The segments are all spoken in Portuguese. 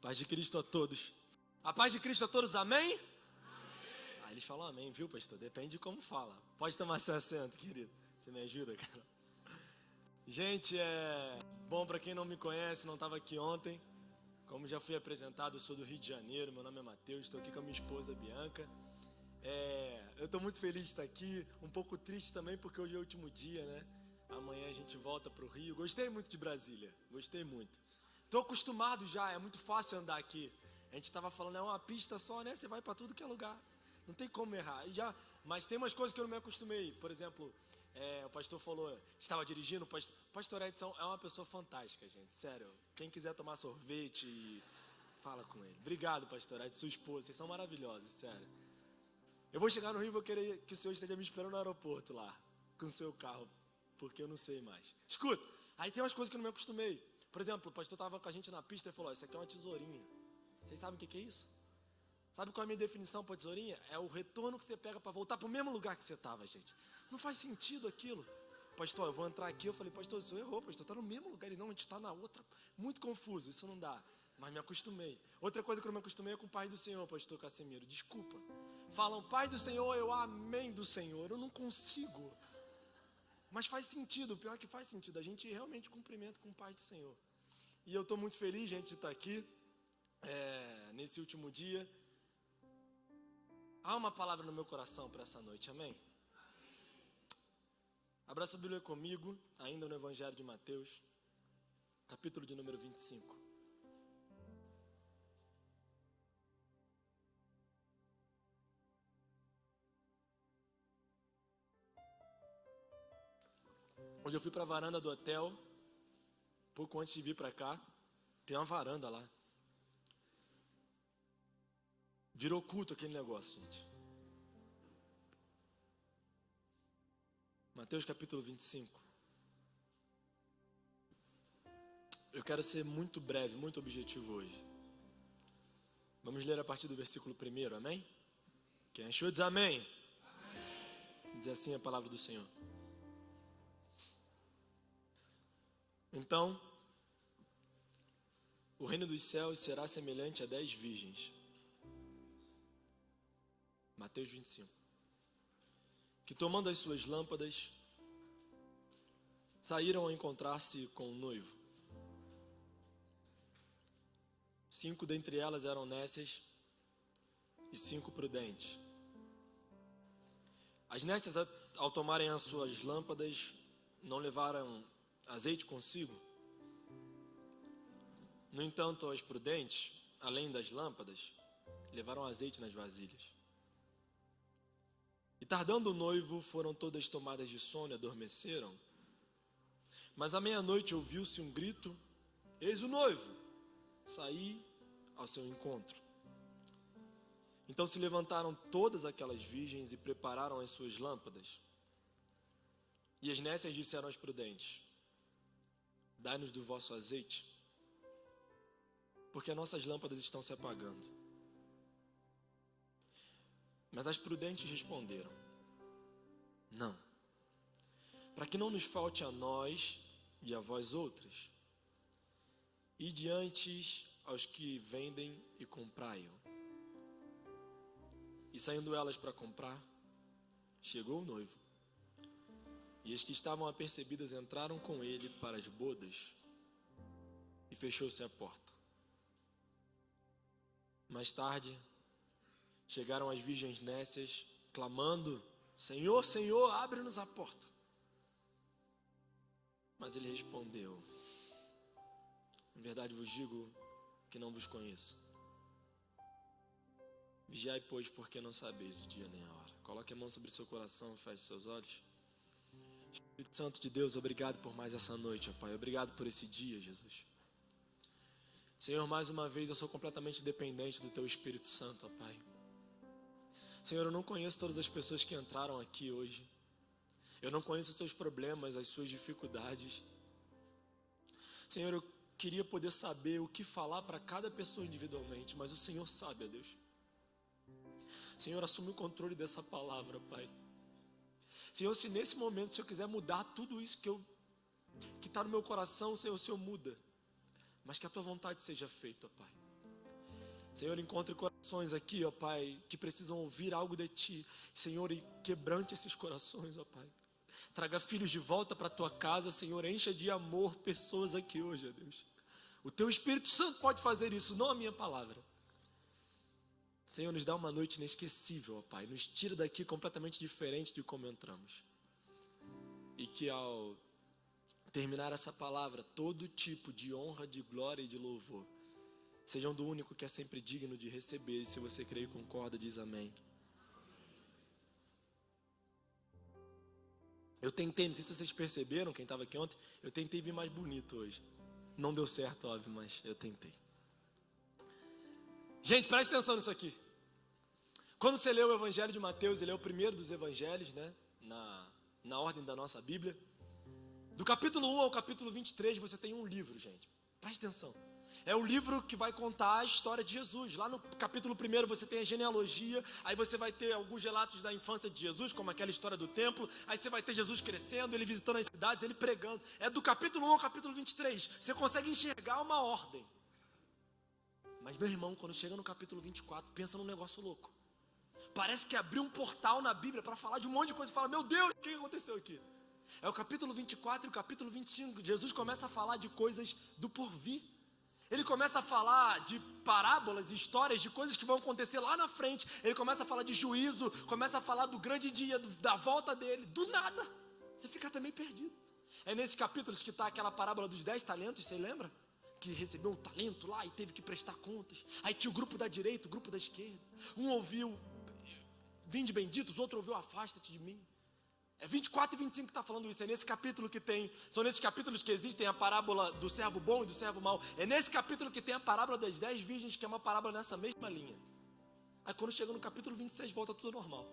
Paz de Cristo a todos. A paz de Cristo a todos, amém? Amém. Ah, eles falam amém, viu, pastor? Depende de como fala. Pode tomar seu assento, querido. Você me ajuda, cara? Gente, é bom para quem não me conhece, não estava aqui ontem. Como já fui apresentado, eu sou do Rio de Janeiro, meu nome é Matheus, estou aqui com a minha esposa Bianca. Eu estou muito feliz de estar aqui, um pouco triste também porque hoje é o último dia, né? Amanhã a gente volta para o Rio. Gostei muito de Brasília, gostei muito. Estou acostumado já, é muito fácil andar aqui. A gente estava falando, é uma pista só, né? Você vai para tudo que é lugar, não tem como errar. Mas tem umas coisas que eu não me acostumei. Por exemplo, o pastor falou, estava dirigindo, o pastor Edson é uma pessoa fantástica, gente, sério. Quem quiser tomar sorvete, fala com ele. Obrigado, pastor Edson, sua esposa, vocês são maravilhosos, sério. Eu vou chegar no Rio e vou querer que o senhor esteja me esperando no aeroporto lá, com o seu carro, porque eu não sei mais. Escuta, aí tem umas coisas que eu não me acostumei. Por exemplo, o pastor estava com a gente na pista e falou, isso aqui é uma tesourinha. Vocês sabem o que é isso? Sabe qual é a minha definição para tesourinha? É o retorno que você pega para voltar para o mesmo lugar que você estava, gente. Não faz sentido aquilo. Pastor, eu vou entrar aqui. Eu falei, pastor, o senhor errou, pastor, está no mesmo lugar. Ele, não, a gente está na outra. Muito confuso, isso não dá. Mas me acostumei. Outra coisa que eu não me acostumei é com o Pai do Senhor, pastor Casimiro. Desculpa. Falam, Pai do Senhor, eu amém do Senhor. Eu não consigo. Mas faz sentido, o pior é que faz sentido. A gente realmente cumprimenta com o Pai do Senhor. E eu estou muito feliz, gente, de estar aqui. Nesse último dia. Há uma palavra no meu coração para essa noite, amém? Abra sua Bíblia comigo, ainda no Evangelho de Mateus, capítulo de número 25. Hoje eu fui para a varanda do hotel, pouco antes de vir para cá, tem uma varanda lá. Virou culto aquele negócio, gente. Mateus capítulo 25. Eu quero ser muito breve, muito objetivo hoje. Vamos ler a partir do versículo 1, amém? Quem achou diz amém. Amém. Diz assim a palavra do Senhor. Então, o reino dos céus será semelhante a 10 virgens. Mateus 25. Que tomando as suas lâmpadas, saíram a encontrar-se com o noivo. 5 dentre elas eram nécias e 5 prudentes. As nécias, ao tomarem as suas lâmpadas, não levaram azeite consigo. No entanto, as prudentes, além das lâmpadas, levaram azeite nas vasilhas. E tardando o noivo, foram todas tomadas de sono e adormeceram. Mas à meia-noite ouviu-se um grito: eis o noivo! Saí ao seu encontro. Então se levantaram todas aquelas virgens e prepararam as suas lâmpadas. E as nécias disseram às prudentes: dai-nos do vosso azeite, porque as nossas lâmpadas estão se apagando. Mas as prudentes responderam: não, para que não nos falte a nós e a vós outras, e diante aos que vendem e comprai-o. E saindo elas para comprar, chegou o noivo, e as que estavam apercebidas entraram com ele para as bodas, e fechou-se a porta. Mais tarde, chegaram as virgens nécias, clamando: Senhor, Senhor, abre-nos a porta. Mas ele respondeu: em verdade vos digo que não vos conheço. Vigiai, pois, porque não sabeis o dia nem a hora. Coloque a mão sobre o seu coração e feche seus olhos. Espírito Santo de Deus, obrigado por mais essa noite, ó Pai. Obrigado por esse dia, Jesus. Senhor, mais uma vez eu sou completamente dependente do Teu Espírito Santo, ó Pai. Senhor, eu não conheço todas as pessoas que entraram aqui hoje. Eu não conheço os seus problemas, as suas dificuldades. Senhor, eu queria poder saber o que falar para cada pessoa individualmente, mas o Senhor sabe, ó Deus. Senhor, assume o controle dessa palavra, Pai. Senhor, se nesse momento o Senhor quiser mudar tudo isso que está no meu coração, Senhor, o Senhor muda. Mas que a Tua vontade seja feita, Pai. Senhor, encontre corações aqui, ó Pai, que precisam ouvir algo de Ti. Senhor, e quebrante esses corações, ó Pai. Traga filhos de volta para a Tua casa, Senhor. Encha de amor pessoas aqui hoje, ó Deus. O Teu Espírito Santo pode fazer isso, não a minha palavra. Senhor, nos dá uma noite inesquecível, ó Pai. Nos tira daqui completamente diferente de como entramos. E que ao terminar essa palavra, todo tipo de honra, de glória e de louvor sejam do único que é sempre digno de receber. E se você crê e concorda, diz amém. Eu tentei, não sei se vocês perceberam, quem estava aqui ontem, eu tentei vir mais bonito hoje. Não deu certo, óbvio, mas eu tentei. Gente, preste atenção nisso aqui. Quando você lê o Evangelho de Mateus, ele é o primeiro dos evangelhos, né? Na ordem da nossa Bíblia. Do capítulo 1 ao capítulo 23, você tem um livro, gente. Preste atenção. É o livro que vai contar a história de Jesus. Lá no capítulo 1 você tem a genealogia, aí você vai ter alguns relatos da infância de Jesus, como aquela história do templo, aí você vai ter Jesus crescendo, ele visitando as cidades, ele pregando. É do capítulo 1 ao capítulo 23. Você consegue enxergar uma ordem. Mas, meu irmão, quando chega no capítulo 24, pensa num negócio louco. Parece que abriu um portal na Bíblia para falar de um monte de coisa. Fala, meu Deus, o que aconteceu aqui? É o capítulo 24 e o capítulo 25. Jesus começa a falar de coisas do porvir. Ele começa a falar de parábolas, histórias de coisas que vão acontecer lá na frente. Ele começa a falar de juízo, começa a falar do grande dia, da volta dele. Do nada, você fica também perdido. É nesses capítulos que está aquela parábola dos 10 talentos, você lembra? Que recebeu um talento lá e teve que prestar contas. Aí tinha o grupo da direita, o grupo da esquerda. Um ouviu, vinde benditos, outro ouviu, afasta-te de mim. É 24 e 25 que está falando isso. É nesse capítulo que tem, são nesses capítulos que existem a parábola do servo bom e do servo mau. É nesse capítulo que tem a parábola das 10 virgens, que é uma parábola nessa mesma linha. Aí quando chega no capítulo 26, volta tudo normal.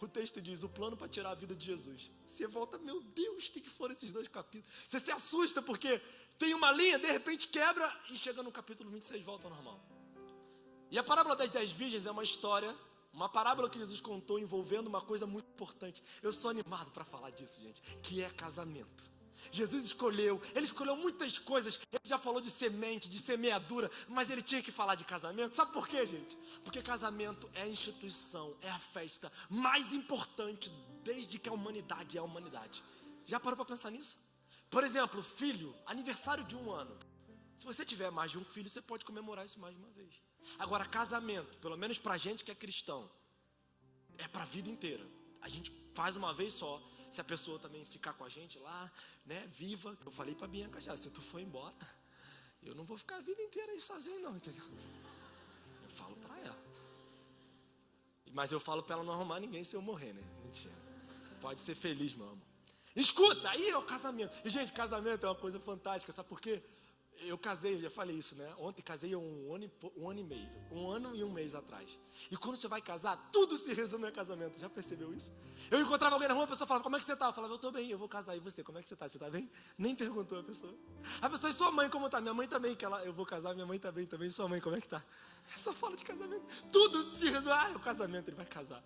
O texto diz, o plano para tirar a vida de Jesus. Você volta, meu Deus, o que foram esses 2 capítulos? Você se assusta porque tem uma linha, de repente quebra e chega no capítulo 26, volta ao normal. E a parábola das 10 virgens é uma história, uma parábola que Jesus contou envolvendo uma coisa muito importante. Eu sou animado para falar disso, gente, que é casamento. Jesus ele escolheu muitas coisas. Ele já falou de semente, de semeadura, mas ele tinha que falar de casamento. Sabe por quê, gente? Porque casamento é a instituição, é a festa mais importante desde que a humanidade é a humanidade. Já parou para pensar nisso? Por exemplo, filho, aniversário de 1 ano. Se você tiver mais de um filho, você pode comemorar isso mais de uma vez. Agora, casamento, pelo menos pra gente que é cristão, é pra vida inteira. A gente faz uma vez só. Se a pessoa também ficar com a gente lá, né, viva. Eu falei pra Bianca já, se tu for embora, eu não vou ficar a vida inteira aí sozinho não, entendeu? Eu falo pra ela. Mas eu falo pra ela não arrumar ninguém se eu morrer, né? Mentira. Pode ser feliz, meu amor. Escuta, aí é o casamento. E, gente, casamento é uma coisa fantástica, sabe por quê? Eu casei, eu já falei isso, né? Ontem casei um ano e meio. 1 ano e 1 mês atrás. E quando você vai casar, tudo se resume a casamento. Já percebeu isso? Eu encontrava alguém na rua, a pessoa falava, como é que você tá? Eu falava, eu tô bem, eu vou casar. E você, como é que você tá? Você tá bem? Nem perguntou a pessoa. A pessoa, e sua mãe como tá? Minha mãe também, eu vou casar, minha mãe tá bem também. Sua mãe, como é que tá? Só fala de casamento. Tudo se resume, é o casamento, ele vai casar.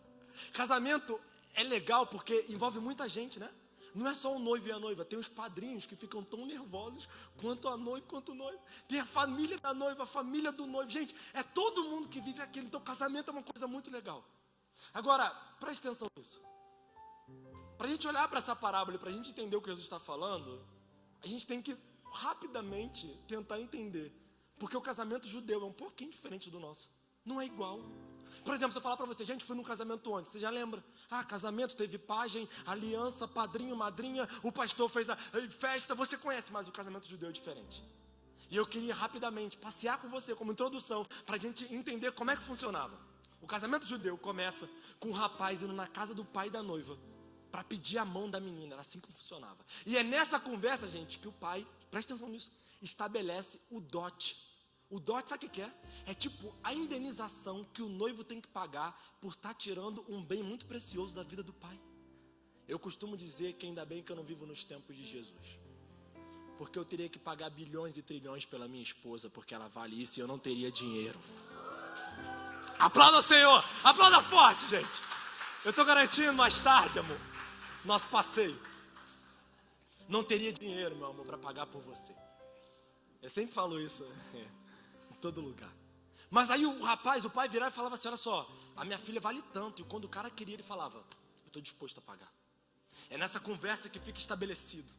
Casamento é legal porque envolve muita gente, né? Não é só o noivo e a noiva, tem os padrinhos que ficam tão nervosos quanto a noiva, quanto o noivo. Tem a família da noiva, a família do noivo. Gente, é todo mundo que vive aquilo. Então, casamento é uma coisa muito legal. Agora, preste atenção nisso. Para a gente olhar para essa parábola e para a gente entender o que Jesus está falando, a gente tem que rapidamente tentar entender. Porque o casamento judeu é um pouquinho diferente do nosso. Não é igual. Por exemplo, se eu falar para você, gente, fui num casamento ontem, você já lembra? Casamento, teve pajem, aliança, padrinho, madrinha, o pastor fez a festa, você conhece, mas o casamento judeu é diferente. E eu queria rapidamente passear com você como introdução, para a gente entender como é que funcionava. O casamento judeu começa com o rapaz indo na casa do pai da noiva, para pedir a mão da menina, era assim que funcionava. E é nessa conversa, gente, que o pai, presta atenção nisso, estabelece o dote. O dote, sabe o que é? É tipo a indenização que o noivo tem que pagar por estar tirando um bem muito precioso da vida do pai. Eu costumo dizer que ainda bem que eu não vivo nos tempos de Jesus. Porque eu teria que pagar bilhões e trilhões pela minha esposa, porque ela vale isso e eu não teria dinheiro. Aplauda o Senhor! Aplauda forte, gente! Eu estou garantindo mais tarde, amor, nosso passeio. Não teria dinheiro, meu amor, para pagar por você. Eu sempre falo isso, em todo lugar. Mas aí o pai virava e falava assim, olha só, a minha filha vale tanto. E quando o cara queria, ele falava, eu estou disposto a pagar. É nessa conversa que fica estabelecido.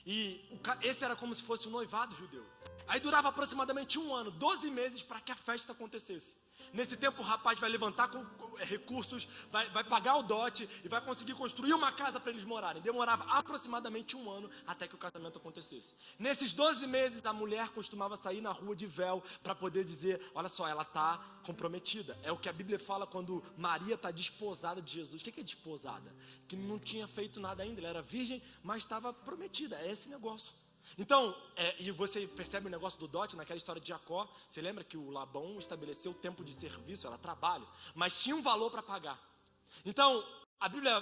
E esse era como se fosse o noivado judeu. Aí durava aproximadamente 1 ano, 12 meses para que a festa acontecesse. Nesse tempo o rapaz vai levantar com recursos, vai pagar o dote e vai conseguir construir uma casa para eles morarem. Demorava aproximadamente 1 ano até que o casamento acontecesse. Nesses 12 meses a mulher costumava sair na rua de véu para poder dizer, olha só, ela está comprometida. É o que a Bíblia fala quando Maria está desposada de Jesus. O que é desposada? Que não tinha feito nada ainda, ela era virgem, mas estava prometida. É esse negócio. Então, e você percebe o negócio do dote naquela história de Jacó. Você lembra que o Labão estabeleceu o tempo de serviço, era trabalho, mas tinha um valor para pagar. Então, a Bíblia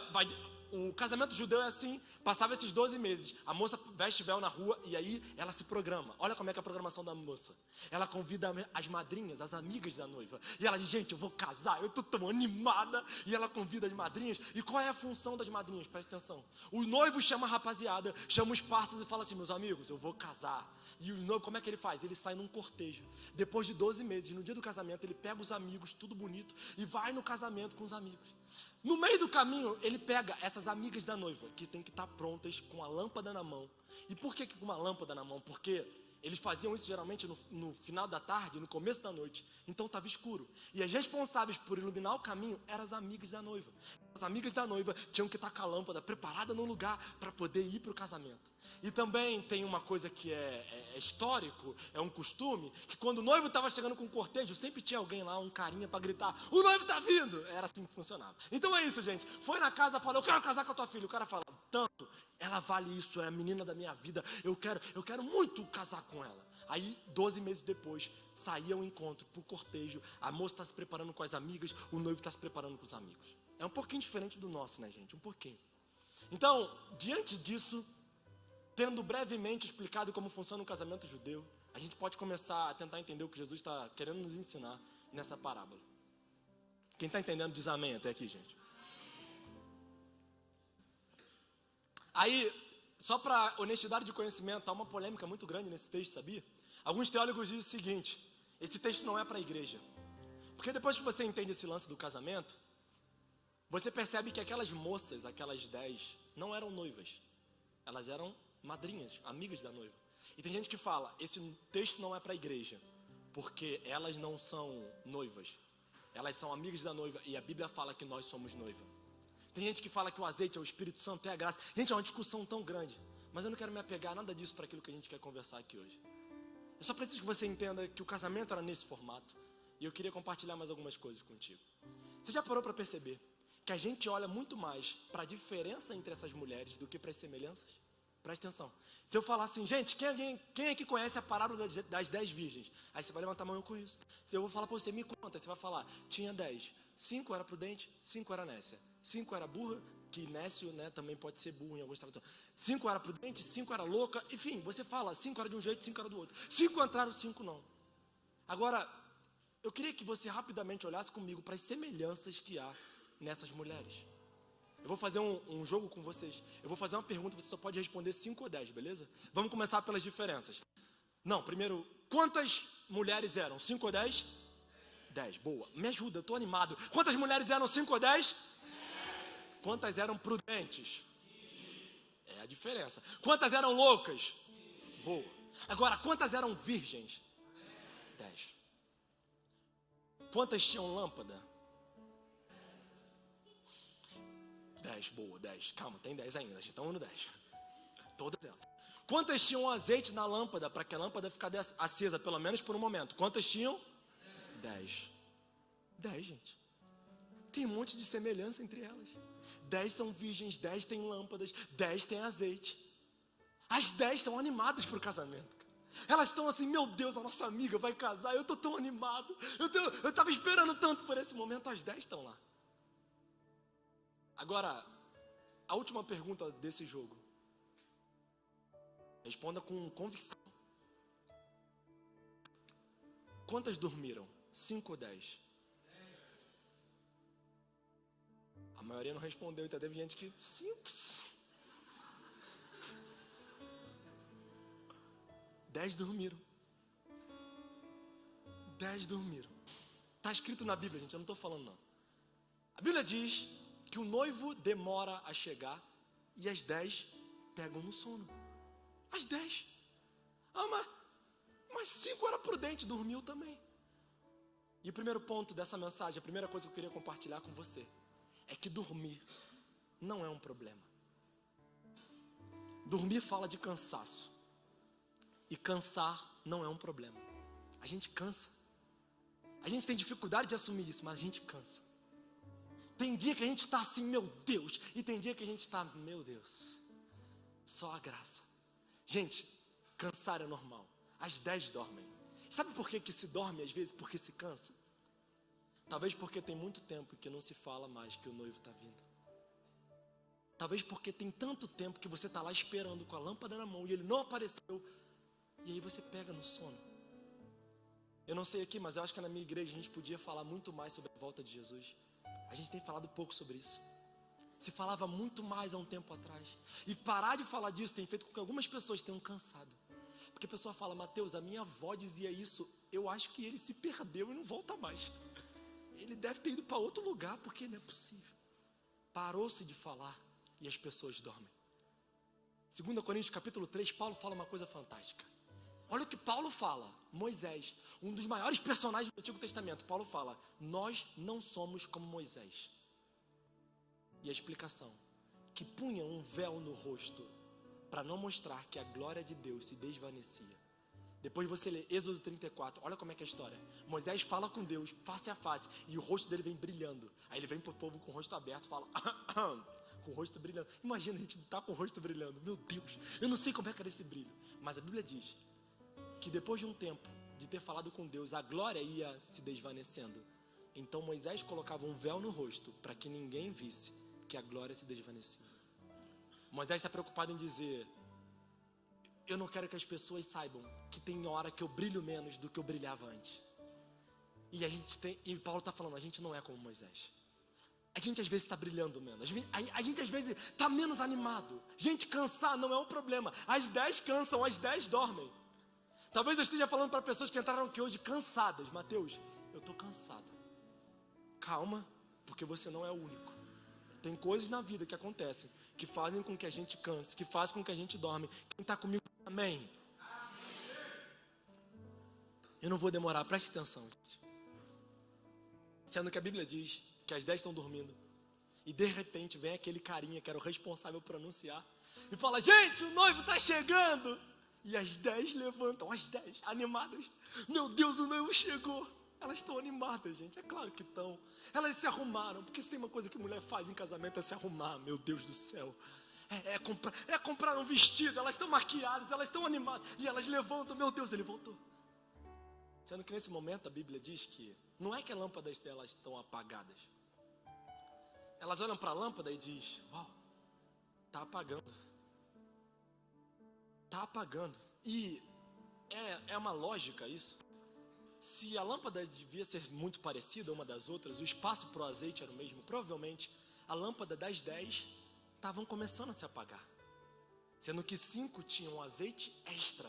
o casamento judeu é assim, passava esses 12 meses, a moça veste véu na rua e aí ela se programa. Olha como é que é a programação da moça. Ela convida as madrinhas, as amigas da noiva. E ela diz, gente, eu vou casar, eu tô tão animada. E ela convida as madrinhas. E qual é a função das madrinhas? Presta atenção. O noivo chama a rapaziada, chama os parceiros e fala assim, meus amigos, eu vou casar. E o noivo, como é que ele faz? Ele sai num cortejo. Depois de 12 meses, no dia do casamento, ele pega os amigos, tudo bonito, e vai no casamento com os amigos. No meio do caminho, ele pega essas amigas da noiva, que tem que estar prontas com a lâmpada na mão. E por que com uma lâmpada na mão? Porque eles faziam isso geralmente no final da tarde, no começo da noite. Então estava escuro. E as responsáveis por iluminar o caminho eram as amigas da noiva. As amigas da noiva tinham que estar com a lâmpada preparada no lugar para poder ir para o casamento. E também tem uma coisa que é histórico, é um costume, que quando o noivo estava chegando com o cortejo, sempre tinha alguém lá, um carinha para gritar, o noivo está vindo! Era assim que funcionava. Então é isso, gente. Foi na casa, falou, eu quero casar com a tua filha. O cara fala, tanto, ela vale isso, é a menina da minha vida, eu quero muito casar com ela. Aí, 12 meses depois, saía o encontro pro cortejo, a moça está se preparando com as amigas, o noivo está se preparando com os amigos. É um pouquinho diferente do nosso, né, gente? Um pouquinho. Então, diante disso, tendo brevemente explicado como funciona um casamento judeu, a gente pode começar a tentar entender o que Jesus está querendo nos ensinar nessa parábola. Quem está entendendo diz amém até aqui, gente. Aí, só para honestidade de conhecimento, há uma polêmica muito grande nesse texto, sabia? Alguns teólogos dizem o seguinte, esse texto não é para a igreja. Porque depois que você entende esse lance do casamento, você percebe que aquelas moças, aquelas 10, não eram noivas. Elas eram madrinhas, amigas da noiva. E tem gente que fala, esse texto não é para a igreja, porque elas não são noivas. Elas são amigas da noiva e a Bíblia fala que nós somos noiva. Tem gente que fala que o azeite é o Espírito Santo, é a graça. Gente, é uma discussão tão grande. Mas eu não quero me apegar a nada disso para aquilo que a gente quer conversar aqui hoje. Eu só preciso que você entenda que o casamento era nesse formato. E eu queria compartilhar mais algumas coisas contigo. Você já parou para perceber que a gente olha muito mais para a diferença entre essas mulheres do que para as semelhanças? Presta atenção. Se eu falar assim, gente, quem aqui conhece a parábola das 10 virgens? Aí você vai levantar a mão, eu conheço. Se eu vou falar para você, me conta. Você vai falar, tinha 10. 5 era prudente, 5 era nécia. 5 era burra, que nécio, né, também pode ser burro em alguns traduções. 5 era prudente, 5 era louca. Enfim, você fala, 5 era de um jeito, 5 era do outro. 5 entraram, 5 não. Agora, eu queria que você rapidamente olhasse comigo para as semelhanças que há nessas mulheres. Eu vou fazer um jogo com vocês. Eu vou fazer uma pergunta, você só pode responder 5 ou 10, beleza? Vamos começar pelas diferenças. Não, primeiro, quantas mulheres eram? 5 ou 10? 10, boa. Me ajuda, eu estou animado. Quantas mulheres eram 5 ou 10? 10. Quantas eram prudentes? É a diferença. Quantas eram loucas? Boa. Agora, quantas eram virgens? 10. Quantas tinham lâmpada? 10, boa, 10. Calma, tem 10 ainda, a gente está no 10. Todas elas. Quantas tinham azeite na lâmpada para que a lâmpada ficasse acesa, pelo menos por um momento? Quantas tinham? 10. 10, gente. Tem um monte de semelhança entre elas. 10 são virgens, 10 têm lâmpadas, 10 têm azeite. As 10 estão animadas para o casamento. Elas estão assim, meu Deus, a nossa amiga vai casar, eu estou tão animado. Eu estava esperando tanto por esse momento, as 10 estão lá. Agora, a última pergunta desse jogo. Responda com convicção. Quantas dormiram? 5 ou 10? A maioria não respondeu, então teve gente que 5. 10 dormiram. 10 dormiram. Está escrito na Bíblia, gente, eu não estou falando não. A Bíblia diz que o noivo demora a chegar e às 10 pegam no sono. Às 10. Mas 5 era prudente, dormiu também. E o primeiro ponto dessa mensagem, a primeira coisa que eu queria compartilhar com você, é que dormir não é um problema. Dormir fala de cansaço. E cansar não é um problema. A gente cansa. A gente tem dificuldade de assumir isso, mas a gente cansa. Tem dia que a gente está assim, meu Deus. E tem dia que a gente está, meu Deus, só a graça. Gente, cansar é normal. Às 10 dormem. Sabe por que se dorme às vezes? Porque se cansa. Talvez porque tem muito tempo que não se fala mais que o noivo está vindo. Talvez porque tem tanto tempo que você está lá esperando com a lâmpada na mão e ele não apareceu. E aí você pega no sono. Eu não sei aqui, mas eu acho que na minha igreja a gente podia falar muito mais sobre a volta de Jesus. A gente tem falado pouco sobre isso. Se falava muito mais há um tempo atrás. E parar de falar disso tem feito com que algumas pessoas tenham cansado. Porque a pessoa fala, Mateus, a minha avó dizia isso, eu acho que ele se perdeu e não volta mais. Ele deve ter ido para outro lugar, porque não é possível. Parou-se de falar e as pessoas dormem. 2 Coríntios capítulo 3, Paulo fala uma coisa fantástica. Olha o que Paulo fala. Moisés, um dos maiores personagens do Antigo Testamento. Paulo fala, nós não somos como Moisés. E a explicação, que punha um véu no rosto para não mostrar que a glória de Deus se desvanecia. Depois você lê Êxodo 34, olha como é que é a história. Moisés fala com Deus face a face e o rosto dele vem brilhando. Aí ele vem para o povo com o rosto aberto e fala, com o rosto brilhando. Imagina a gente estar com o rosto brilhando. Meu Deus, eu não sei como é que era esse brilho. Mas a Bíblia diz que depois de um tempo de ter falado com Deus, a glória ia se desvanecendo. Então Moisés colocava um véu no rosto para que ninguém visse que a glória se desvanecia. Moisés está preocupado em dizer, eu não quero que as pessoas saibam que tem hora que eu brilho menos do que eu brilhava antes. E Paulo está falando, a gente não é como Moisés. A gente às vezes está brilhando menos. A gente às vezes está menos animado. Gente, cansar não é um problema. Às 10 cansam, às 10 dormem. Talvez eu esteja falando para pessoas que entraram aqui hoje cansadas. Mateus, eu estou cansado. Calma, porque você não é o único. Tem coisas na vida que acontecem, que fazem com que a gente canse, que fazem com que a gente dorme. Quem está comigo, amém? Eu não vou demorar, preste atenção, gente. Sendo que a Bíblia diz que às 10 estão dormindo. E de repente vem aquele carinha que era o responsável por anunciar. E fala, gente, o noivo está chegando. E às 10 levantam, às 10, animadas. Meu Deus, o noivo chegou. Elas estão animadas, gente, é claro que estão. Elas se arrumaram, porque se tem uma coisa que mulher faz em casamento é se arrumar, meu Deus do céu. É comprar um vestido, elas estão maquiadas, elas estão animadas. E elas levantam, meu Deus, ele voltou. Sendo que nesse momento a Bíblia diz que não é que as lâmpadas delas estão apagadas. Elas olham para a lâmpada e dizem, uau, está apagando. Está apagando. E é uma lógica isso. Se a lâmpada devia ser muito parecida uma das outras, o espaço para o azeite era o mesmo, provavelmente a lâmpada das 10 estavam começando a se apagar. Sendo que 5 tinham azeite extra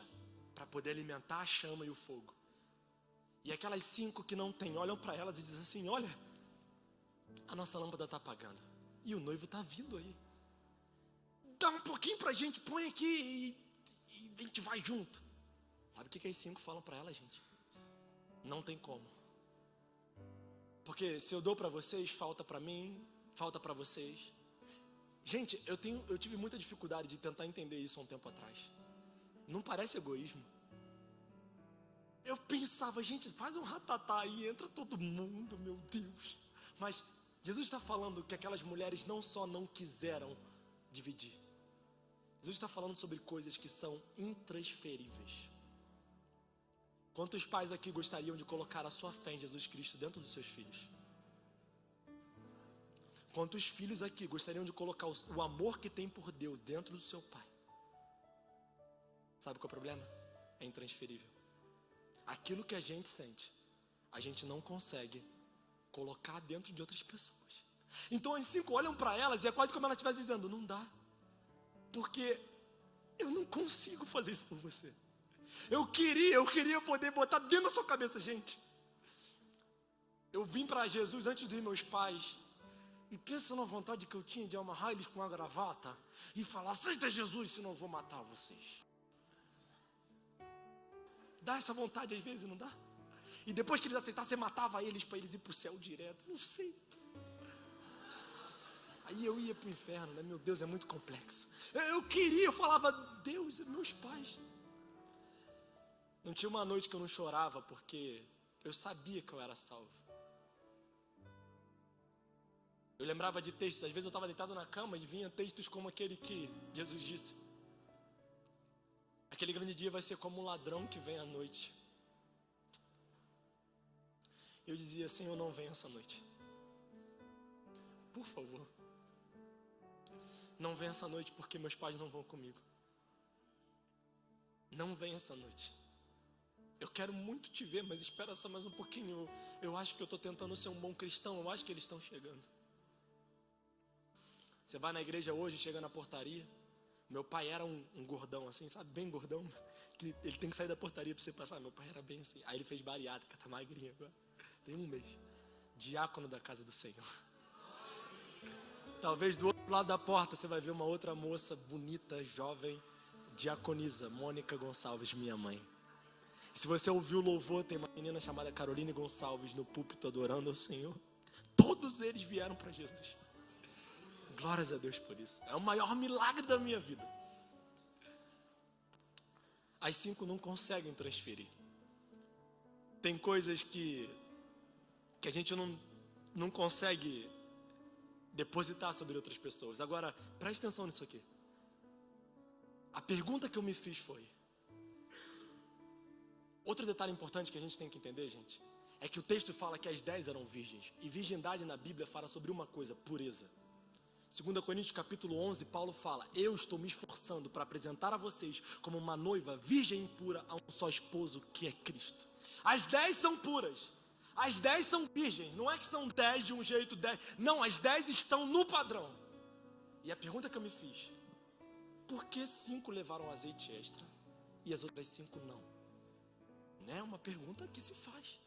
para poder alimentar a chama e o fogo. E aquelas 5 que não têm, olham para elas e dizem assim, olha, a nossa lâmpada está apagando. E o noivo está vindo aí. Dá um pouquinho para a gente, põe aqui e a gente vai junto. Sabe o que as 5 falam para ela, gente? Não tem como. Porque se eu dou para vocês, falta para mim, falta para vocês. Gente, eu tive muita dificuldade de tentar entender isso há um tempo atrás. Não parece egoísmo? Eu pensava, gente, faz um ratatá aí, entra todo mundo, meu Deus. Mas Jesus está falando que aquelas mulheres não só não quiseram dividir. Jesus está falando sobre coisas que são intransferíveis. Quantos pais aqui gostariam de colocar a sua fé em Jesus Cristo dentro dos seus filhos? Quantos filhos aqui gostariam de colocar o amor que tem por Deus dentro do seu pai? Sabe qual é o problema? É intransferível. Aquilo que a gente sente, a gente não consegue colocar dentro de outras pessoas. Então as 5 olham para elas e é quase como elas estivessem dizendo, não dá. Porque eu não consigo fazer isso por você. Eu queria poder botar dentro da sua cabeça, gente. vim para Jesus antes dos meus pais. E pensa na vontade que eu tinha de amarrar eles com uma gravata e falar: aceita Jesus, senão eu vou matar vocês. Dá essa vontade às vezes, não dá? E depois que eles aceitassem, você matava eles para eles ir para o céu direto. Não sei. Aí eu ia para o inferno, né? Meu Deus, é muito complexo. Eu falava: Deus, meus pais. Não tinha uma noite que eu não chorava, porque eu sabia que eu era salvo. Eu lembrava de textos, às vezes eu estava deitado na cama e vinha textos como aquele que Jesus disse: aquele grande dia vai ser como um ladrão que vem à noite. Eu dizia: Senhor, não venha essa noite. Por favor. Não venha essa noite porque meus pais não vão comigo. Não venha essa noite. Eu quero muito te ver, mas espera só mais um pouquinho. Eu acho que eu estou tentando ser um bom cristão, eu acho que eles estão chegando. Você vai na igreja hoje, chega na portaria. Meu pai era um gordão assim, sabe? Bem gordão. Que ele tem que sair da portaria para você passar. Meu pai era bem assim. Aí ele fez bariátrica, tá magrinho agora. Tem um mês. Diácono da casa do Senhor. Talvez do outro lado da porta você vai ver uma outra moça bonita, jovem, diaconisa, Mônica Gonçalves, minha mãe. Se você ouviu o louvor, tem uma menina chamada Caroline Gonçalves no púlpito adorando ao Senhor. Todos eles vieram para Jesus. Glórias a Deus por isso. É o maior milagre da minha vida. As 5 não conseguem transferir. Tem coisas que a gente não consegue depositar sobre outras pessoas. Agora, preste atenção nisso aqui. A pergunta que eu me fiz foi: outro detalhe importante que a gente tem que entender, gente, é que o texto fala que as 10 eram virgens. E virgindade na Bíblia fala sobre uma coisa: pureza. 2 Coríntios capítulo 11, Paulo fala: eu estou me esforçando para apresentar a vocês como uma noiva virgem e pura a um só esposo, que é Cristo. As 10 são puras. As 10 são virgens. Não é que são 10 de um jeito, 10. Não, as 10 estão no padrão. E a pergunta que eu me fiz: por que 5 levaram azeite extra e as outras 5 não? Não é uma pergunta que se faz.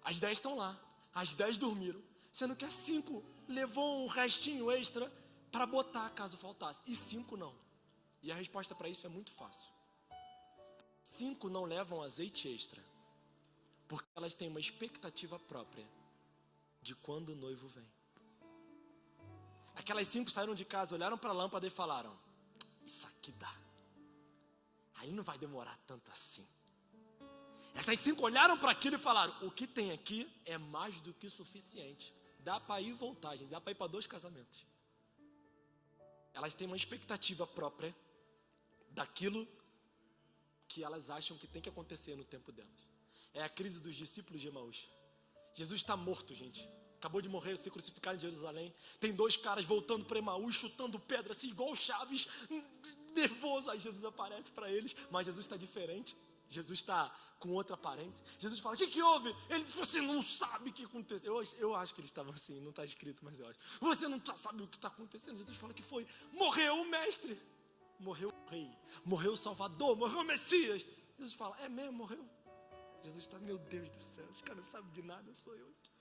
As 10 estão lá. As 10 dormiram. Sendo que as 5 levou um restinho extra para botar caso faltasse. E 5 não. E a resposta para isso é muito fácil. 5 não levam azeite extra porque elas têm uma expectativa própria de quando o noivo vem. Aquelas 5 saíram de casa, olharam para a lâmpada e falaram: isso aqui dá. Aí não vai demorar tanto assim. Essas 5 olharam para aquilo e falaram: o que tem aqui é mais do que suficiente. Dá para ir e voltar, gente. Dá para ir para 2 casamentos. Elas têm uma expectativa própria daquilo que elas acham que tem que acontecer no tempo delas. É a crise dos discípulos de Emaús. Jesus está morto, gente. Acabou de morrer, ser crucificado em Jerusalém. Tem 2 caras voltando para Emaús, chutando pedra, assim, igual o Chaves, nervoso. Aí Jesus aparece para eles, mas Jesus está diferente. Jesus está com outra aparência. Jesus fala: o que houve? Você não sabe o que aconteceu. Eu acho que eles estavam assim, não está escrito, mas eu acho. Você não sabe o que está acontecendo. Jesus fala que foi: morreu o mestre, morreu o rei, morreu o Salvador, morreu o Messias. Jesus fala: é mesmo, morreu? Jesus está: meu Deus do céu, esse cara não sabe de nada, sou eu aqui.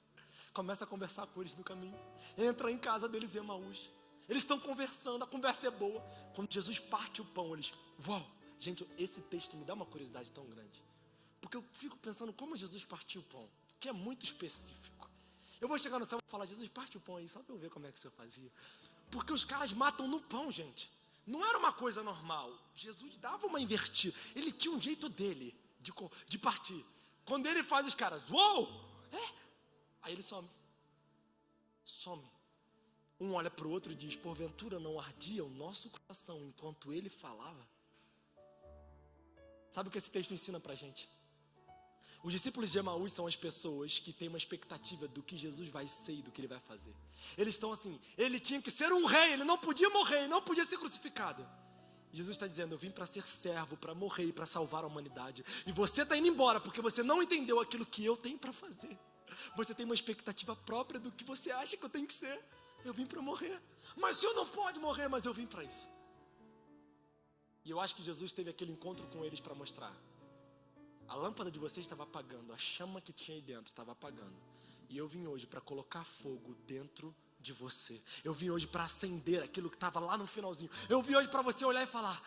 Começa a conversar com eles no caminho. Entra em casa deles em Emaús. Eles estão conversando, a conversa é boa. Quando Jesus parte o pão, eles: uau! Gente, esse texto me dá uma curiosidade tão grande. Porque eu fico pensando como Jesus partiu o pão, que é muito específico. Eu vou chegar no céu e falar: Jesus, parte o pão aí, só para eu ver como é que o senhor fazia. Porque os caras matam no pão, gente. Não era uma coisa normal. Jesus dava uma invertida. Ele tinha um jeito dele de partir. Quando ele faz, os caras: uou! Aí ele some. Um olha para o outro e diz: porventura não ardia o nosso coração enquanto ele falava? Sabe o que esse texto ensina pra gente? Os discípulos de Emaús são as pessoas que têm uma expectativa do que Jesus vai ser e do que ele vai fazer. Eles estão assim: ele tinha que ser um rei, ele não podia morrer, ele não podia ser crucificado. Jesus está dizendo: eu vim para ser servo, para morrer e para salvar a humanidade. E você está indo embora porque você não entendeu aquilo que eu tenho para fazer. Você tem uma expectativa própria do que você acha que eu tenho que ser. Eu vim para morrer. Mas o senhor não pode morrer, mas eu vim para isso. E eu acho que Jesus teve aquele encontro com eles para mostrar: A lâmpada de vocês estava apagando, a chama que tinha aí dentro estava apagando. E eu vim hoje para colocar fogo dentro de você. Eu vim hoje para acender aquilo que estava lá no finalzinho. Eu vim hoje para você olhar e falar: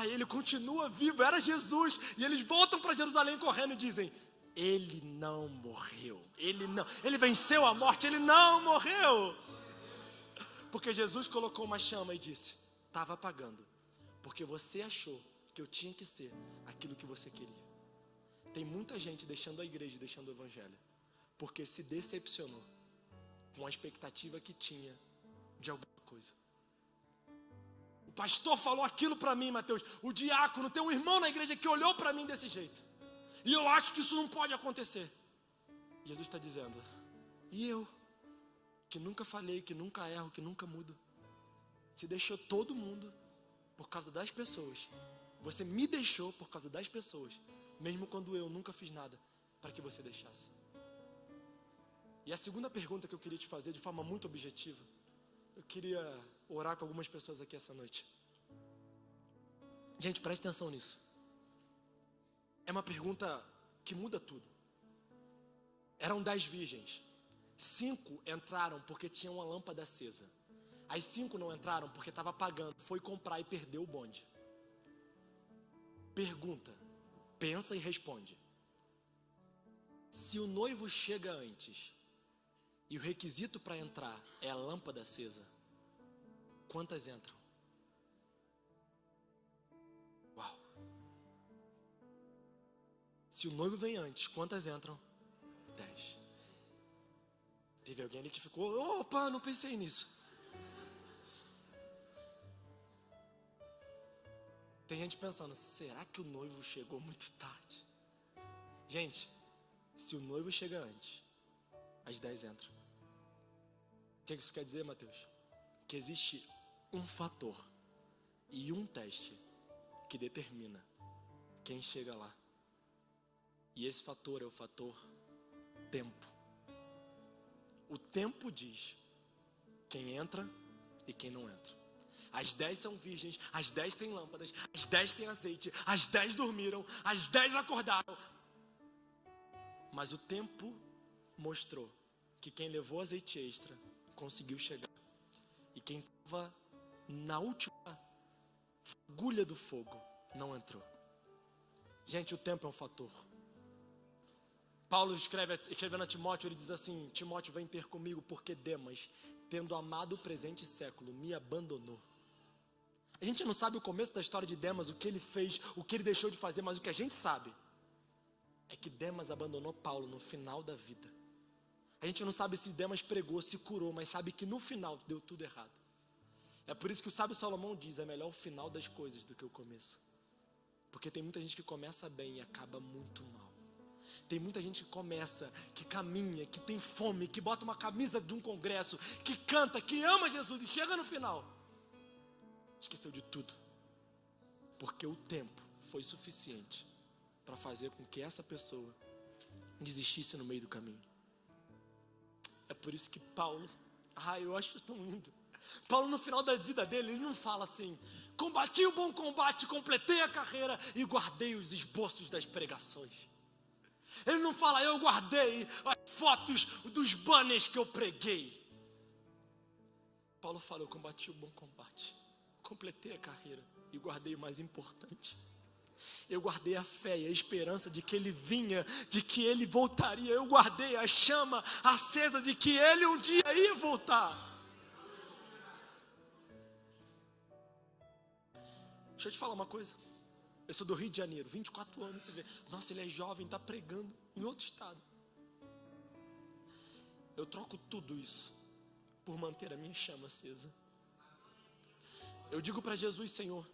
ele continua vivo, era Jesus. E eles voltam para Jerusalém correndo e dizem: ele não morreu, ele venceu a morte, ele não morreu. Porque Jesus colocou uma chama e disse: estava apagando, porque você achou que eu tinha que ser aquilo que você queria. Tem muita gente deixando a igreja, deixando o evangelho, porque se decepcionou com a expectativa que tinha de alguma coisa. O pastor falou aquilo para mim, Mateus. O diácono, tem um irmão na igreja que olhou para mim desse jeito. E eu acho que isso não pode acontecer. Jesus está dizendo: e eu, que nunca falhei, que nunca erro, que nunca mudo, se deixou todo mundo por causa das pessoas. Você me deixou por causa das pessoas, mesmo quando eu nunca fiz nada para que você deixasse. E a segunda pergunta que eu queria te fazer de forma muito objetiva, eu queria orar com algumas pessoas aqui essa noite. Gente, preste atenção nisso. É uma pergunta que muda tudo. Eram 10 virgens. 5 entraram porque tinham uma lâmpada acesa. As 5 não entraram porque estava apagando, foi comprar e perdeu o bonde. Pergunta, pensa e responde. Se o noivo chega antes e o requisito para entrar é a lâmpada acesa, quantas entram? Uau! Se o noivo vem antes, quantas entram? 10. Teve alguém ali que ficou: opa, não pensei nisso. Tem gente pensando: será que o noivo chegou muito tarde? Gente, se o noivo chega antes, as 10 entram. O que isso quer dizer, Mateus? Que existe um fator e um teste que determina quem chega lá. E esse fator é o fator tempo. O tempo diz quem entra e quem não entra. As 10 são virgens, as 10 têm lâmpadas, as 10 têm azeite, as 10 dormiram, as 10 acordaram. Mas o tempo mostrou que quem levou azeite extra conseguiu chegar. E quem estava na última agulha do fogo não Gente, o tempo é um fator. Paulo escrevendo a Timóteo, ele diz assim: Timóteo, vem ter comigo, porque Demas, tendo amado o presente século, me abandonou. A gente não sabe o começo da história de Demas, o que ele fez, o que ele deixou de fazer, mas o que a gente sabe é que Demas abandonou Paulo no final da vida. A gente não sabe se Demas pregou, se curou, mas sabe que no final deu tudo errado. É por isso que o sábio Salomão diz: é melhor o final das coisas do que o começo. Porque tem muita gente que começa bem e acaba muito mal. Tem muita gente que começa, que caminha, que tem fome, que bota uma camisa de um congresso, que canta, que ama Jesus e chega no final, esqueceu de tudo. Porque o tempo foi suficiente para fazer com que essa pessoa desistisse no meio do caminho. É por isso que Paulo, eu acho tão lindo. Paulo, no final da vida dele, ele não fala assim: combati o bom combate, completei a carreira e guardei os esboços das pregações. Ele não fala: eu guardei as fotos dos banners que eu preguei. Paulo fala: eu combati o bom combate, completei a carreira e guardei o mais importante. Eu guardei a fé e a esperança de que ele vinha, de que ele voltaria. Eu guardei a chama acesa de que ele um dia ia voltar. Deixa eu te falar uma coisa. Eu sou do Rio de Janeiro, 24 anos, você vê, nossa, ele é jovem, está pregando em outro estado. Eu troco tudo isso por manter a minha chama acesa. Eu digo para Jesus: Senhor,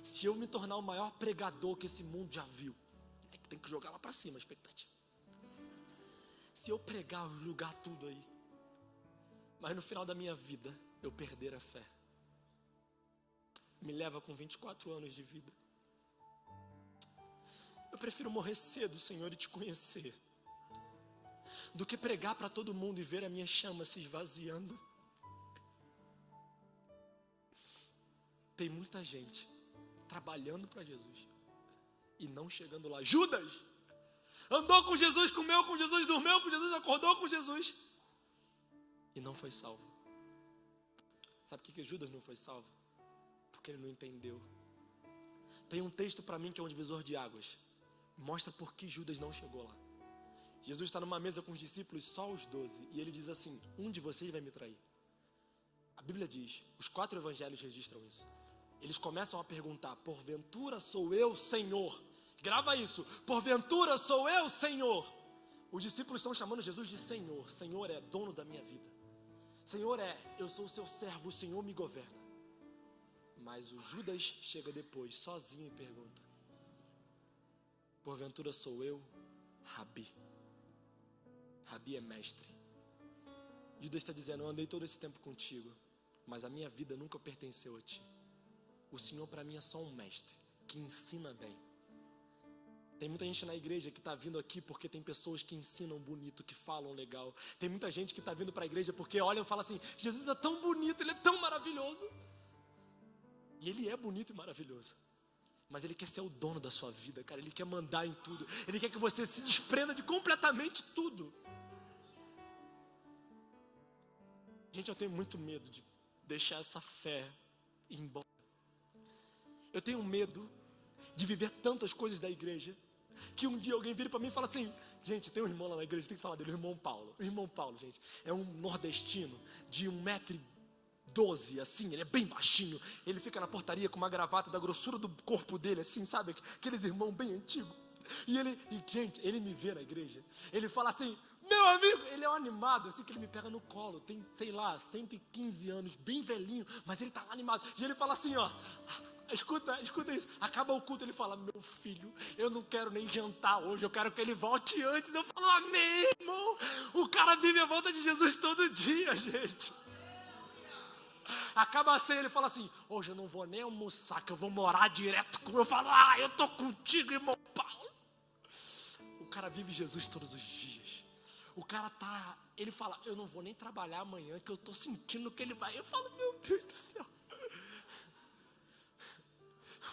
se eu me tornar o maior pregador que esse mundo já viu, tem que jogar lá para cima a expectativa. Se eu pregar, eu julgar tudo aí, mas no final da minha vida eu perder a fé, me leva com 24 anos de vida. Eu prefiro morrer cedo, Senhor, e te conhecer, do que pregar para todo mundo e ver a minha chama se esvaziando. Tem muita gente trabalhando para Jesus e não chegando lá. Judas andou com Jesus, comeu com Jesus, dormiu com Jesus, acordou com Jesus e não foi salvo. Sabe por que Judas não foi salvo? Porque ele não entendeu. Tem um texto para mim que é um divisor de águas. Mostra por que Judas não chegou lá. Jesus está numa mesa com os discípulos, só os 12, e ele diz assim: um de vocês vai me trair. A Bíblia diz, os 4 evangelhos registram isso. Eles começam a perguntar: porventura sou eu, Senhor? Grava isso: porventura sou eu, Senhor? Os discípulos estão chamando Jesus de Senhor. Senhor é dono da minha vida. Senhor eu sou o seu servo, o Senhor me governa. Mas o Judas chega depois, sozinho, e pergunta: porventura sou eu, Rabi? Rabi é mestre. Judas está dizendo: eu andei todo esse tempo contigo, mas a minha vida nunca pertenceu a ti. O Senhor para mim é só um mestre, que ensina bem. Tem muita gente na igreja que está vindo aqui porque tem pessoas que ensinam bonito, que falam legal. Tem muita gente que está vindo para a igreja porque olham e falam assim: Jesus é tão bonito, Ele é tão maravilhoso. E Ele é bonito e maravilhoso, mas Ele quer ser o dono da sua vida, cara. Ele quer mandar em tudo. Ele quer que você se desprenda de completamente tudo. Gente, eu tenho muito medo de deixar essa fé ir embora. Eu tenho medo de viver tantas coisas da igreja, que um dia alguém vira para mim e fala assim: gente, tem um irmão lá na igreja, tem que falar dele, o irmão Paulo. O irmão Paulo, gente, é um nordestino de 1,12 m, assim, ele é bem baixinho. Ele fica na portaria com uma gravata da grossura do corpo dele, assim, sabe? Aqueles irmãos bem antigos. Gente, ele me vê na igreja, ele fala assim: meu amigo, ele é um animado, assim, que ele me pega no colo. Tem, sei lá, 115 anos, bem velhinho, mas ele tá lá animado. E ele fala assim, ó, escuta isso. Acaba o culto, ele fala: meu filho, eu não quero nem jantar hoje, eu quero que ele volte antes. Eu falo: amém, irmão. O cara vive a volta de Jesus todo dia, gente. Acaba a ceia, ele fala assim: hoje eu não vou nem almoçar, que eu vou morar direto com ele. Eu falo: eu tô contigo, irmão Paulo. O cara vive Jesus todos os dias. O cara ele fala: eu não vou nem trabalhar amanhã, que eu tô sentindo que ele vai. Eu falo: meu Deus do céu.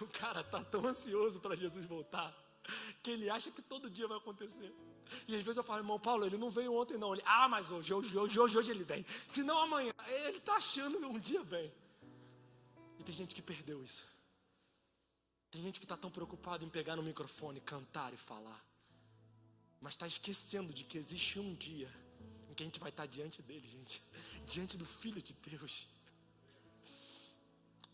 O cara tá tão ansioso para Jesus voltar, que ele acha que todo dia vai acontecer. E às vezes eu falo: irmão Paulo, ele não veio ontem não. Ele: mas hoje ele vem. Se não amanhã. Ele tá achando que um dia vem. E tem gente que perdeu isso. Tem gente que tá tão preocupado em pegar no microfone, cantar e falar, mas está esquecendo de que existe um dia em que a gente vai estar diante dele, gente. Diante do Filho de Deus.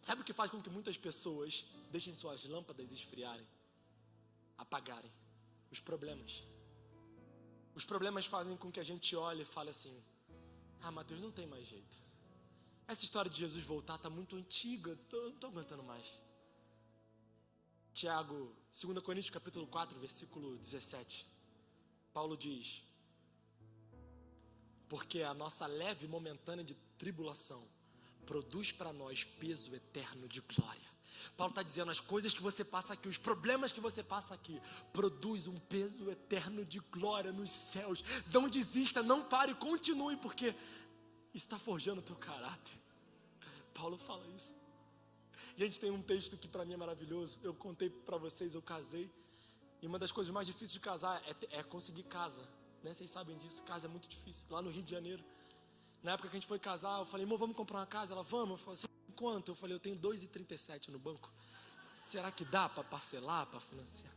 Sabe o que faz com que muitas pessoas deixem suas lâmpadas esfriarem? Apagarem. Os problemas. Os problemas fazem com que a gente olhe e fale assim: Mateus, não tem mais jeito. Essa história de Jesus voltar está muito antiga, não estou aguentando mais. Tiago, 2 Coríntios capítulo 4, versículo 17. Paulo diz: porque a nossa leve e momentânea de tribulação produz para nós peso eterno de glória. Paulo está dizendo: as coisas que você passa aqui, os problemas que você passa aqui, produz um peso eterno de glória nos céus. Não desista, não pare, continue, porque está forjando o teu caráter. Paulo fala isso. Gente, tem um texto que para mim é maravilhoso. Eu contei para vocês, eu casei, e uma das coisas mais difíceis de casar é conseguir casa, né? Vocês sabem disso, casa é muito difícil, lá no Rio de Janeiro. Na época que a gente foi casar, eu falei: irmão, vamos comprar uma casa? Ela: vamos. Eu falei: quanto? Eu falei: eu tenho 2,37 no banco. Será que dá para parcelar, para financiar?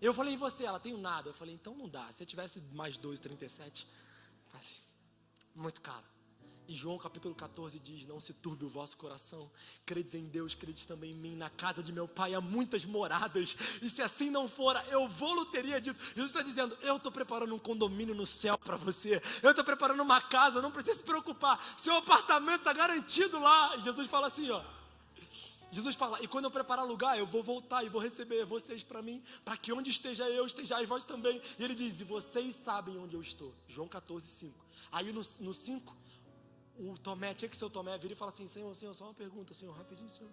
Eu falei: e você? Ela: tenho nada. Eu falei: então não dá. Se eu tivesse mais 2,37, assim, muito caro. E João capítulo 14 diz: não se turbe o vosso coração, credes em Deus, credes também em mim. Na casa de meu pai há muitas moradas, e se assim não fora, eu vou-lo teria dito. Jesus está dizendo: eu estou preparando um condomínio no céu para você, eu estou preparando uma casa, não precisa se preocupar, seu apartamento está garantido lá. E Jesus fala assim, Jesus fala: e quando eu preparar lugar, eu vou voltar e vou receber vocês para mim, para que onde esteja eu, estejais vós também. E ele diz: e vocês sabem onde eu estou. João 14, 5. Aí no 5, o Tomé, tinha que ser o Tomé, vira e fala assim: Senhor, só uma pergunta, Senhor, rapidinho, Senhor.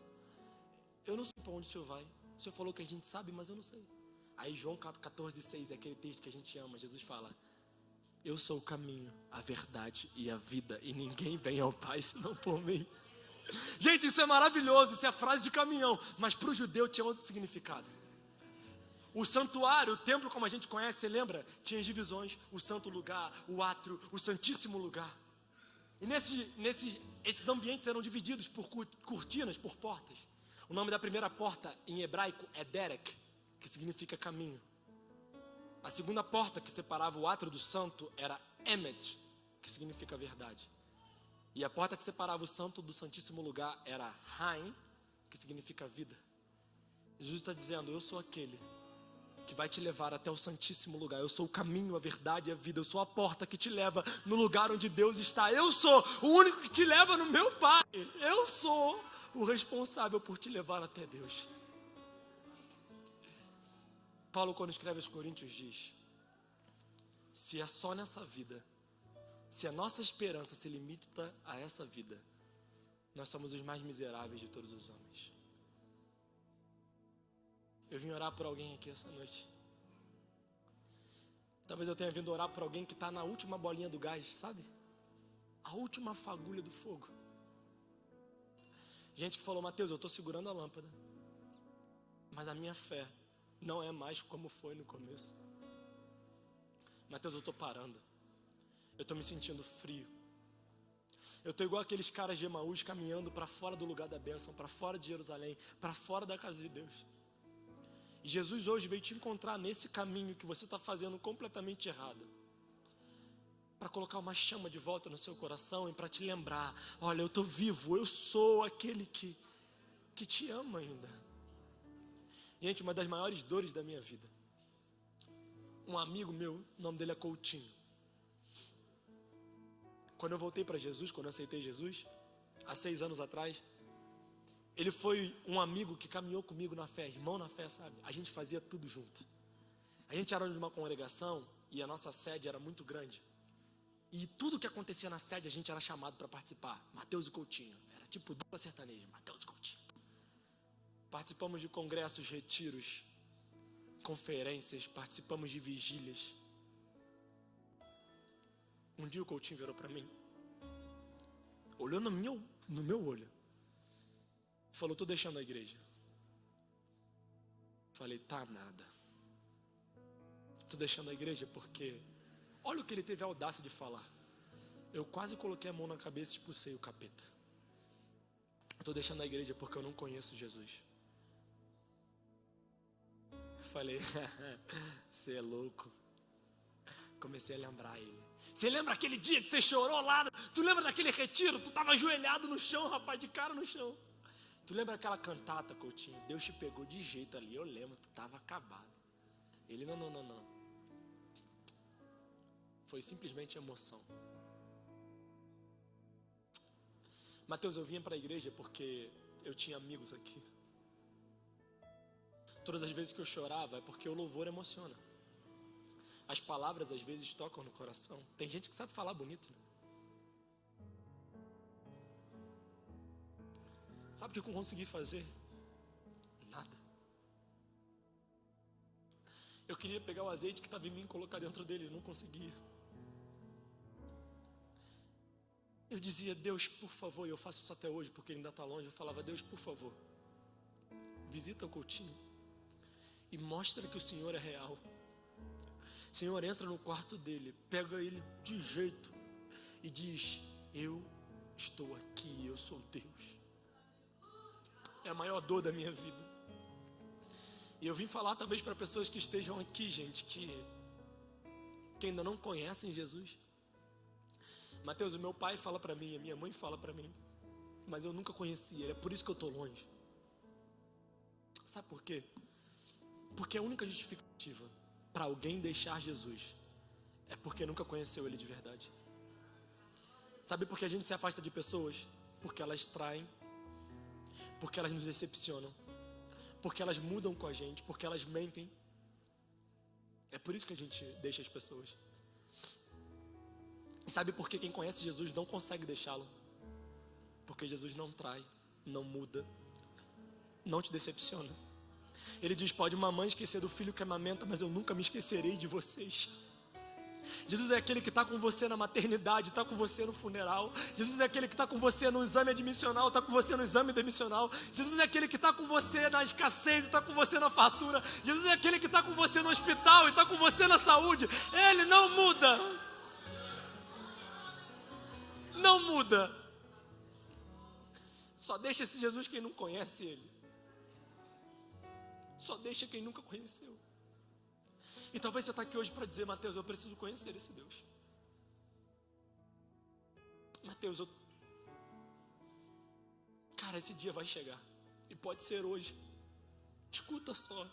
Eu não sei para onde o Senhor vai. O Senhor falou que a gente sabe, mas eu não sei. Aí João 14, 6 é aquele texto que a gente ama. Jesus fala: eu sou o caminho, a verdade e a vida, e ninguém vem ao Pai senão por mim. Gente, isso é maravilhoso, isso é frase de caminhão, mas para o judeu tinha outro significado. O santuário, o templo como a gente conhece, você lembra? Tinha as divisões, o santo lugar, o átrio, o santíssimo lugar. E esses ambientes eram divididos por cortinas, por portas. O nome da primeira porta em hebraico é Derek, que significa caminho. A segunda porta que separava o átrio do santo era Emet, que significa verdade. E a porta que separava o santo do santíssimo lugar era Haim, que significa vida. Jesus está dizendo, eu sou aquele que vai te levar até o santíssimo lugar. Eu sou o caminho, a verdade e a vida. Eu sou a porta que te leva no lugar onde Deus está. Eu sou o único que te leva no meu Pai. Eu sou o responsável por te levar até Deus. Paulo, quando escreve aos Coríntios, diz: se é só nessa vida, se a nossa esperança se limita a essa vida, nós somos os mais miseráveis de todos os homens. Eu vim orar por alguém aqui essa noite. Talvez eu tenha vindo orar por alguém que está na última bolinha do gás, sabe? A última fagulha do fogo. Gente que falou, Mateus, eu estou segurando a lâmpada, mas a minha fé não é mais como foi no começo. Mateus, eu estou parando. Eu estou me sentindo frio. Eu estou igual aqueles caras de Emaús caminhando para fora do lugar da bênção, para fora de Jerusalém, para fora da casa de Deus. E Jesus hoje veio te encontrar nesse caminho que você está fazendo completamente errado, para colocar uma chama de volta no seu coração e para te lembrar, olha, eu estou vivo, eu sou aquele que te ama ainda. Gente, uma das maiores dores da minha vida, um amigo meu, o nome dele é Coutinho. Quando eu voltei para Jesus, quando eu aceitei Jesus, há 6 anos atrás, ele foi um amigo que caminhou comigo na fé, irmão na fé, sabe? A gente fazia tudo junto. A gente era de uma congregação e a nossa sede era muito grande. E tudo que acontecia na sede a gente era chamado para participar. Mateus e Coutinho. Era tipo dupla sertaneja, Mateus e Coutinho. Participamos de congressos, retiros, conferências, participamos de vigílias. Um dia o Coutinho virou para mim, olhou no meu olho, falou, estou deixando a igreja. Falei, tá nada. Estou deixando a igreja porque, olha o que ele teve a audácia de falar. Eu quase coloquei a mão na cabeça e expulsei o capeta. Estou deixando a igreja porque eu não conheço Jesus. Falei, você é louco. Comecei a lembrar ele. Você lembra aquele dia que você chorou lá? Tu lembra daquele retiro? Tu estava ajoelhado no chão, rapaz, de cara no chão. Tu lembra aquela cantata, Coutinho? Deus te pegou de jeito ali, eu lembro, tu estava acabado. Ele, não. Foi simplesmente emoção. Mateus, eu vinha para a igreja porque eu tinha amigos aqui. Todas as vezes que eu chorava é porque o louvor emociona. As palavras às vezes tocam no coração. Tem gente que sabe falar bonito, né? Sabe o que eu consegui fazer? Nada. Eu queria pegar o azeite que estava em mim e colocar dentro dele, eu não conseguia. Eu dizia, Deus, por favor, e eu faço isso até hoje porque ele ainda está longe. Eu falava, Deus, por favor, visita o Coutinho e mostra que o Senhor é real. Senhor, entra no quarto dele, pega ele de jeito e diz, eu estou aqui, eu sou Deus. É a maior dor da minha vida. E eu vim falar talvez para pessoas que estejam aqui, gente, que ainda não conhecem Jesus. Mateus, o meu pai fala para mim, a minha mãe fala para mim, mas eu nunca conheci ele, é por isso que eu estou longe. Sabe por quê? Porque a única justificativa para alguém deixar Jesus é porque nunca conheceu ele de verdade. Sabe por que a gente se afasta de pessoas? Porque elas traem, porque elas nos decepcionam, porque elas mudam com a gente, porque elas mentem. É por isso que a gente deixa as pessoas. E sabe por que quem conhece Jesus não consegue deixá-lo? Porque Jesus não trai, não muda, não te decepciona. Ele diz, pode uma mãe esquecer do filho que amamenta, mas eu nunca me esquecerei de vocês. Jesus é aquele que está com você na maternidade, está com você no funeral. Jesus é aquele que está com você no exame admissional, está com você no exame demissional. Jesus é aquele que está com você na escassez, está com você na fartura. Jesus é aquele que está com você no hospital e está com você na saúde. Ele não muda. Não muda. Só deixa esse Jesus quem não conhece Ele. Só deixa quem nunca conheceu. E talvez você está aqui hoje para dizer: Mateus, eu preciso conhecer esse Deus. Mateus, cara, esse dia vai chegar. E pode ser hoje. Escuta só.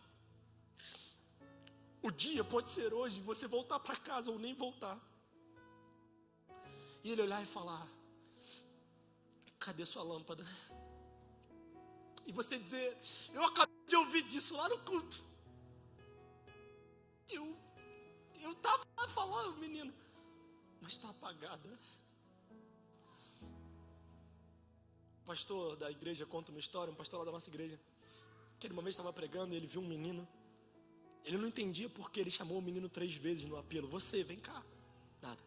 O dia pode ser hoje, você voltar para casa ou nem voltar. E ele olhar e falar: cadê sua lâmpada? E você dizer: eu acabei de ouvir disso lá no culto. Eu estava lá falando, menino, mas está apagada. O pastor da igreja conta uma história, um pastor lá da nossa igreja, que ele uma vez estava pregando e ele viu um menino. Ele não entendia porque ele chamou o menino 3 vezes no apelo. Você, vem cá. Nada.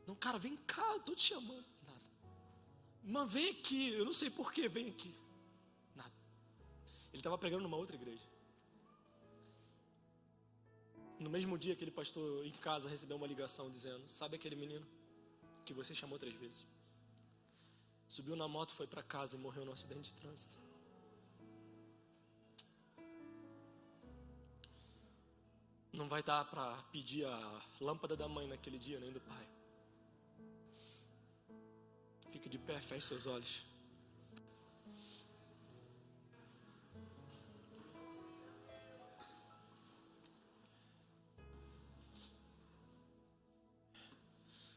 Não, cara, vem cá, eu estou te chamando. Nada. Mas vem aqui, eu não sei porquê, vem aqui. Nada. Ele estava pregando numa outra igreja. No mesmo dia, aquele pastor em casa recebeu uma ligação dizendo: sabe aquele menino que você chamou 3 vezes? Subiu na moto, foi para casa e morreu num acidente de trânsito. Não vai dar para pedir a lâmpada da mãe naquele dia, nem do pai. Fique de pé, feche seus olhos.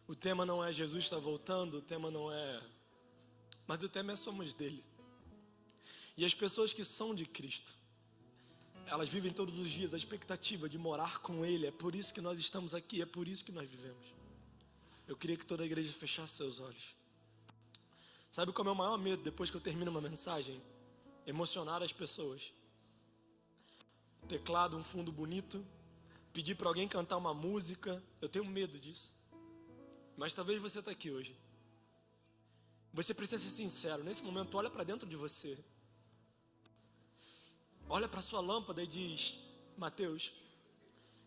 O tema não é Jesus está voltando, o tema não é... Mas o tema é somos dele. E as pessoas que são de Cristo, elas vivem todos os dias a expectativa de morar com Ele. É por isso que nós estamos aqui, é por isso que nós vivemos. Eu queria que toda a igreja fechasse seus olhos. Sabe qual é o meu maior medo depois que eu termino uma mensagem? Emocionar as pessoas. Teclado, um fundo bonito, pedir para alguém cantar uma música. Eu tenho medo disso. Mas talvez você está aqui hoje. Você precisa ser sincero. Nesse momento, olha para dentro de você. Olha para sua lâmpada e diz: Mateus,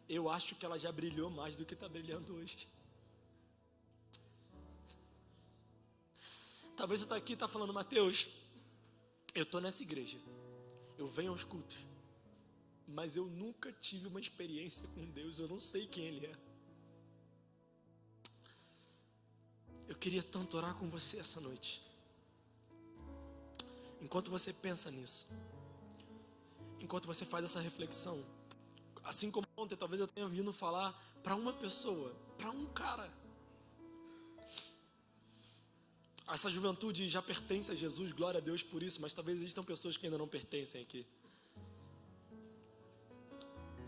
eu acho que ela já brilhou mais do que está brilhando hoje. Talvez você está aqui e está falando: Mateus, eu estou nessa igreja, eu venho aos cultos, mas eu nunca tive uma experiência com Deus, eu não sei quem Ele é. Eu queria tanto orar com você essa noite. Enquanto você pensa nisso, enquanto você faz essa reflexão, assim como ontem, talvez eu tenha vindo falar para uma pessoa, para um cara. Essa juventude já pertence a Jesus, glória a Deus por isso, mas talvez existam pessoas que ainda não pertencem aqui.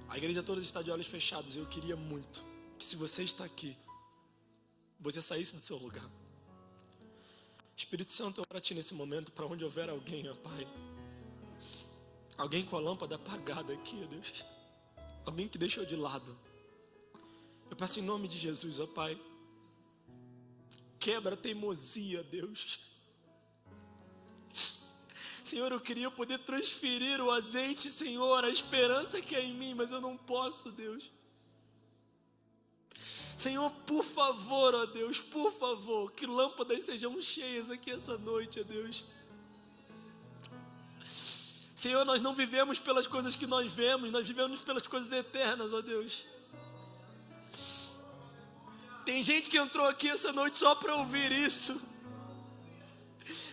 A igreja toda está de olhos fechados e eu queria muito que, se você está aqui, você saísse do seu lugar. Espírito Santo, eu oro a Ti nesse momento, para onde houver alguém, ó Pai. Alguém com a lâmpada apagada aqui, ó Deus. Alguém que deixou de lado. Eu peço em nome de Jesus, ó Pai. Quebra a teimosia, Deus. Senhor, eu queria poder transferir o azeite, Senhor, a esperança que é em mim, mas eu não posso, Deus. Senhor, por favor, ó Deus, por favor, que lâmpadas sejam cheias aqui essa noite, ó Deus. Senhor, nós não vivemos pelas coisas que nós vemos, nós vivemos pelas coisas eternas, ó Deus. Tem gente que entrou aqui essa noite só para ouvir isso.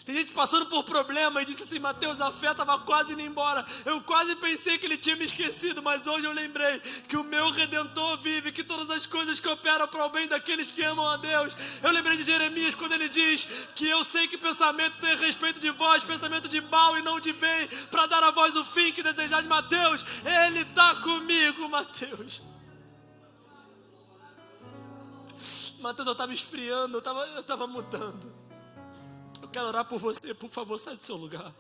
Tem gente passando por problema e disse assim: Mateus, a fé estava quase indo embora. Eu quase pensei que ele tinha me esquecido, mas hoje eu lembrei que o meu Redentor vive, que todas as coisas cooperam para o bem daqueles que amam a Deus. Eu lembrei de Jeremias quando ele diz que eu sei que pensamento tem a respeito de vós, pensamento de mal e não de bem, para dar a vós o fim que desejais. Mateus, Ele está comigo, Mateus. Mateus, eu estava esfriando, eu estava mudando. Eu quero orar por você, por favor, sai do seu lugar.